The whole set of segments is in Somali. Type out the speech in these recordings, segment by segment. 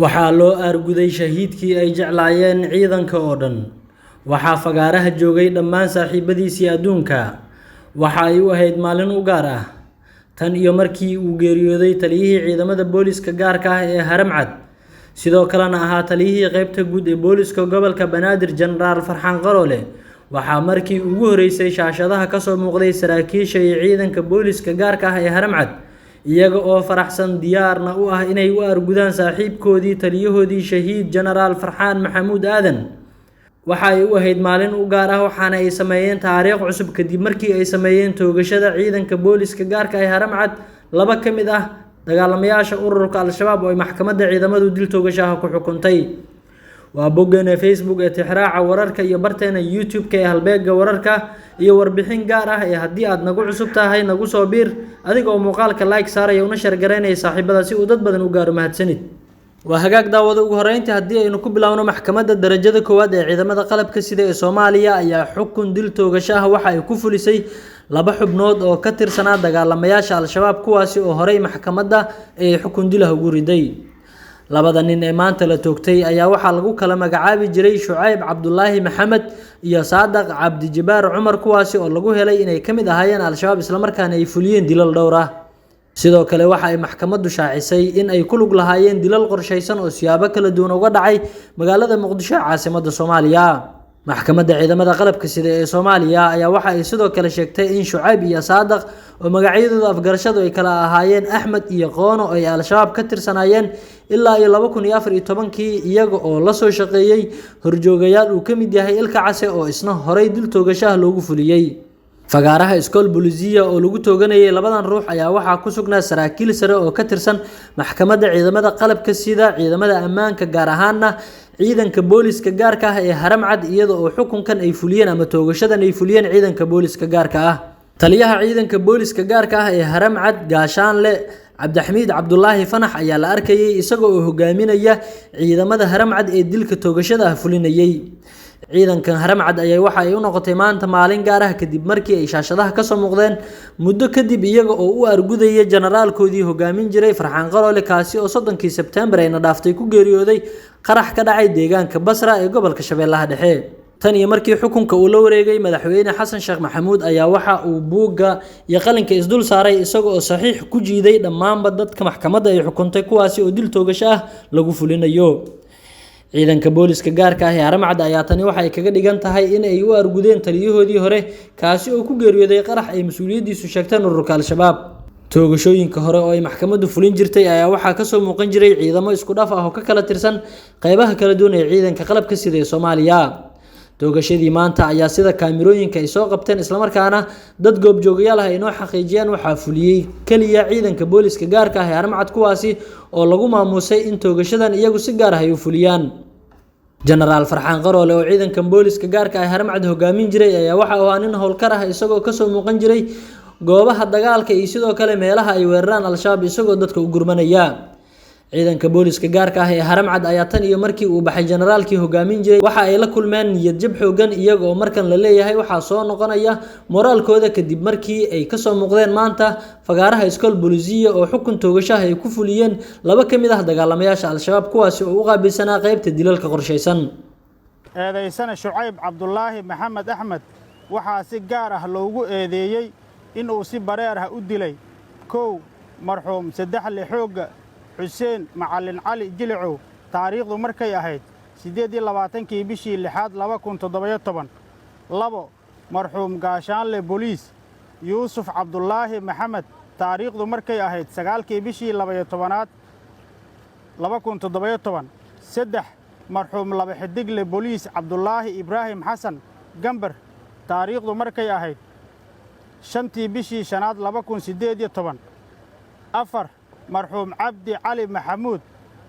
waxaa loo aarguday shahiidkii ay jeclaayeen ciidanka oo dhan. Waxaa fagaaraha joogay dhammaan saaxiibadiisii adduunka. Waxa ay u ahayd maalin u gaar ah tan iyo markii uu geeriyooday taliyihii ciidamada booliska gaarka ah ee Haramcad, sidoo kalena ahaa taliyihii qaybta guud ee booliska gobolka Banaadir Jenaraal Farxaan Qaroole. waxaa markii ugu horeysay shaashadaha ka soo muuqday saraakiisha iyo ciidanka booliska gaarka ah ee Haramcad, iyaga oo faraxsan diyaarna u ah inay u argudaan saaxiibkoodii taliyahoodii shahiid Jenaraal Farxaan Maxamuud Aadan. waxa ay u ahayd maalin u gaar ah, waxaana ay sameeyeen taariikh cusub kadib markii ay sameeyeen toogashada ciidanka booliska gaarka ah ee Haramcad. laba ka mid ah dagaalamayaasha ururka Al-Shabaab oo ay maxkamadda ciidamadu dil toogashaha ku xukuntay. waa boggeena Facebook ee Tixraaca Wararka iyo barteena YouTube-ka ee Halbeegga Wararka iyo warbixin gaar ah ee haddii aad nagu cusub tahay nagu soo biir adiga oo muuqaalka like saaraya una share gareynaya saaxiibada si uu dad badan u gaaro. mahadsanid. waa hagaag daawada ugu horeyntii haddii aynu ku bilaawno maxkamadda darajada koowaad ee ciidamada qalabka sida ee Soomaaliya ayaa xukun dil toogashaha waxa ay ku fulisay laba xubnood oo ka tirsanaa dagaalamayaasha Al-Shabaab kuwaasi oo horey maxkamadda ay xukun dilaha ugu riday. labada nin ee maanta la toogtay ayaa waxaa lagu kala magacaabi jiray Shucayb Cabdullaahi Maxamed iyo Saadaq Cabdi Jibaar Cumar, kuwaasi oo lagu helay inay ka mid ahaayeen Al-Shabaab isla markaana ay fuliyeen dilal dhowr ah. sidoo kale waxa ay maxkamaddu shaacisay in ay ku lug lahaayeen dilal qorshaysan oo siyaabo kala duwan uga dhacay magaalada Muqdisho caasimadda Soomaaliya. maxkamadda ciidamada qalabka sida ee Soomaaliya ayaa waxa ay sidoo kale sheegtay in Shucayb iyo Saadaq oo magacyadooda afgarashadu ay kala ahaayeen Axmed iyo Qoono ay Al-Shabaab ka tirsanaayeen ilaa 2014 iyaga oo la soo shaqeeyay horjoogayaal uu ka mid yahay Ilka Case oo isna horey dil toogashaha loogu fuliyay. fagaaraha iskool booliisiya oo lagu tooganayay labadan ruux ayaa waxaa ku sugnaa saraakiil sare oo ka tirsan maxkamadda ciidamada qalabka sida ciidamada ammaanka, gaar ahaana ciidanka booliska gaarka ah ee Haramcad, iyada oo xukunkan ay fuliyeen ama toogashadan ay fuliyeen ciidanka booliska gaarka ah. taliyaha ciidanka booliska gaarka ah ee Haramcad Gaashaanle Cabdixamiid Cabdullaahi Fanax ayaa la arkayay isaga oo hogaaminaya ciidamada Haramcad ee dilka toogashada fulinayay. ciidankan Haramcad ayaa waxa ay u noqotay maanta maalin gaar ah kadib markii ay shaashadaha ka soo muuqdeen muddo kadib, iyaga oo u argudaya generaalkoodii hogaamin jiray Farxaan Qaroole, kaasi oo 30kii Sebtembar ayna dhaaftay ku geeriyooday qarax ka dhacay deegaanka Basra ee gobolka Shabeellaha Dhexe. tan iyo markii xukunka uu la wareegay madaxweyne Xasan Sheekh Maxamuud ayaa waxa uu buugga iyo qalinka isdul saaray isaga oo saxiix ku jiiday dhammaanba dadka maxkamadda ay xukuntay kuwaasi oo dil toogasho ah lagu fulinayo. ciidanka booliska gaarka ah ee Haramcad ayaa tani waxa ay kaga dhigan tahay in ay u argudeen taliyahoodii hore kaasi oo ku geeriyooday qarax ay mas'uuliyadiisu sheegteen ururka Al-Shabaab. toogashooyinka hore oo ay maxkamaddu fulin jirtay ayaa waxaa ka soo muuqan jiray ciidamo isku dhaf ah oo ka kala tirsan qaybaha kala duwan ee ciidanka qalabka sida ee Soomaaliya. toogashadii maanta ayaa sida kaamirooyinka ay soo qabteen isla markaana dad goobjoogayaal ah ay noo xaqiijiyeen waxaa fuliyay kaliya ciidanka booliska gaarka ah ee Haramcad, kuwaasi oo lagu maamusay in toogashadan iyagu si gaar ah ay u fuliyaan. Jenaraal Farxaan Qaroole oo ciidanka booliska gaarka ah ee Haramcad hogaamin jiray ayaa waxa uu ahaa nin howlkar ah isagoo ka soo muuqan jiray goobaha dagaalka iyo sidoo kale meelaha ay weeraraan Al-Shabaab isagoo dadka u gurmanaya. ciidanka booliska gaarka ah ee Haramcad ayaa tan iyo markii uu baxay generaalkii hogaamin jiray waxa ay la kulmeen niyad jab xoogan, iyaga oo markan la leeyahay waxa soo noqonaya moraalkooda kadib markii ay ka soo muuqdeen maanta fagaaraha iskool booliisiya oo xukun toogashaha ay ku fuliyeen laba ka mid ah dagaalamayaasha Al-Shabaab kuwaasi oo u qaabilsanaa qaybta dilalka qorshaysan. eedaysana Shucayb Cabdullaahi Maxamed Axmed waxaa si gaar ah loogu eedeeyay in uu si bareer ah u dilay 1 marxuum Saddexle Xooga Xuseen Macallin Cali Jilicow taariikhdu markay ahayd 28kii bishii 6aad 2017. 2 marxuum Gaashaanle Booliis Yuusuf Cabdullaahi Maxamed taariikhdu markay ahayd 9kii bishii 12aad 2017. 3 marxuum Laba Xidigle Booliis Cabdullaahi Ibraahim Xasan Gambar taariikhdu markay ahayd 5tii bishii 5aad 2018. 4 marxuum Cabdi Cali Maxamuud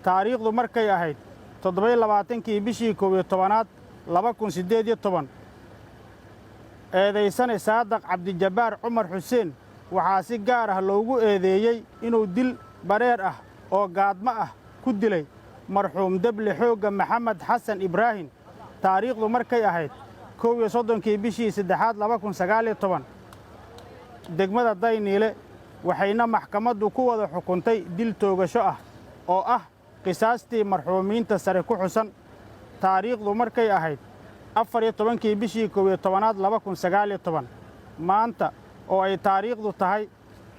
taariikhdu markay ahayd 27kii bishii 11aad 2018. eedaysane Saadaq Cabdi Jibaar Cumar Xuseen waxaa si gaar ah loogu eedeeyay inuu dil bareer ah oo gaadmo ah ku dilay marxuum Dable Xooga Maxamed Xasan Ibraahim taariikhdu markay ahayd 31kii bishii 3aad 2019 degmada Dayniile, waxayna maxkamaddu ku wada xukuntay dil toogasho ah oo ah qisaastii marxuumiinta sare ku xusan taariikhdu markay ahayd 14 bishii 11aad 2019 maanta oo ay taariikhdu tahay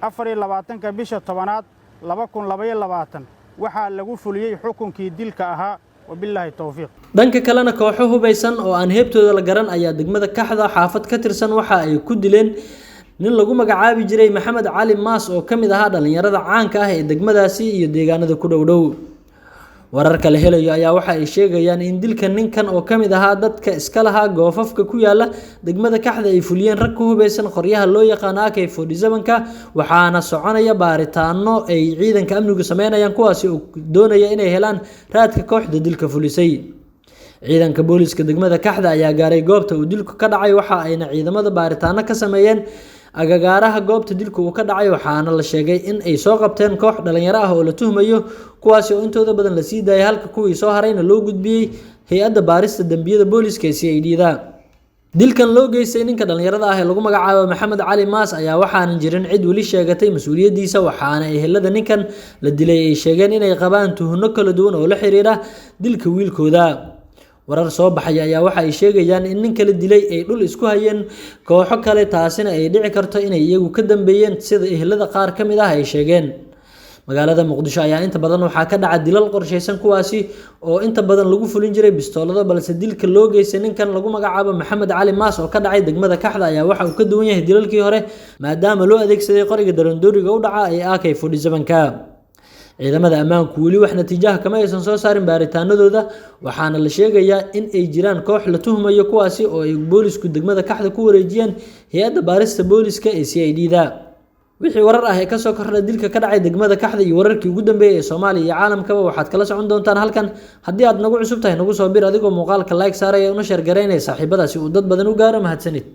24 bisha 10aad 2022 waxaa lagu fuliyey xukunkii dilka ahaa wabillahi tawfiiq. dhanka kalena kooxo hubeysan oo aan heebtooda la garan ayaa degmada Kaxda xaafad ka tirsan waxa ay ku dileen nin lagu magacaabi jiray Maxamed Cali Maas oo kamid ahaa dhalinyarada caanka ah ee degmadaasi iyo deegaanada ku dhow. wararka la helayo ayaa waxa ay sheegayaan in dilka ninkan oo kamid ahaa dadka iska lahaa goofafka ku yaala degmada Kaxda ay fuliyeen rag ku hubeysan qoryaha loo yaqaan AK47ka waxaana soconaya baaritaano ay ciidanka amnigu sameynayaan kuwaasi oo doonaya inay helaan raadka kooxda dilka fulisay. ciidanka booliska degmada Kaxda ayaa gaaray goobta uu dilku ka dhacay waxa ayna ciidamada baaritaano ka sameeyeen agagaaraha goobta dilku uu ka dhacay waxaana la sheegay in ay soo qabteen koox dhalinyaro ah oo la tuhmayo kuwaasi oo intooda badan la sii daayay halka kuwii soo harayna loo gudbiyay hay'adda baarista dambiyada booliska CID-da. dilkan loo geystay ninka dhalinyarada ah ee lagu magacaabo Maxamed Cali Maas ayaa waxaan jirin cid wali sheegatay mas'uuliyadiisa waxaana ehelada ninkan la dilay ay sheegeen inay qabaan tuhno kala duwan oo la xiriira dilka wiilkooda. warar soo baxay ayaa waxa ay sheegayaan in ninka la dilay ay dhul isku hayeen kooxo kale taasina ay dhici karto inay iyagu ka dambeeyeen sida ehelada qaar kamid ah ay sheegeen. magaalada Muqdisho ayaa inta badan waxa ka dhaca dilal qorsheysan kuwaasi oo inta badan lagu fulin jiray bistoolado balse dilka loo geystay ninkan lagu magacaabo Maxamed Cali Maas oo ka dhacay degmada Kaxda ayaa waxa uu ka duwan yahay dilalkii hore maadaama loo adeegsaday qoriga darandooriga u dhaca ee AK47ka. ciidamada ammaanku wali wax natiijaha kama aysan soo saarin baaritaanadooda waxaana la sheegayaa in ay jiraan koox la tuhmayo kuwaasi oo ay boolisku degmada Kaxda ku wareejiyeen hay'adda baarista booliska ee CID-da. wixii warar ah ee ka soo kordhay dilka ka dhacay degmada Kaxda iyo wararkii ugu dambeeyay ee Soomaaliya iyo caalamkaba waxaad kala socon doontaan halkan haddii aad nagu cusub tahay nagu soo bir adigoo muuqaalka like saaraya una share gareynaya saaxiibada si uu dad badan u gaaro mahadsanid.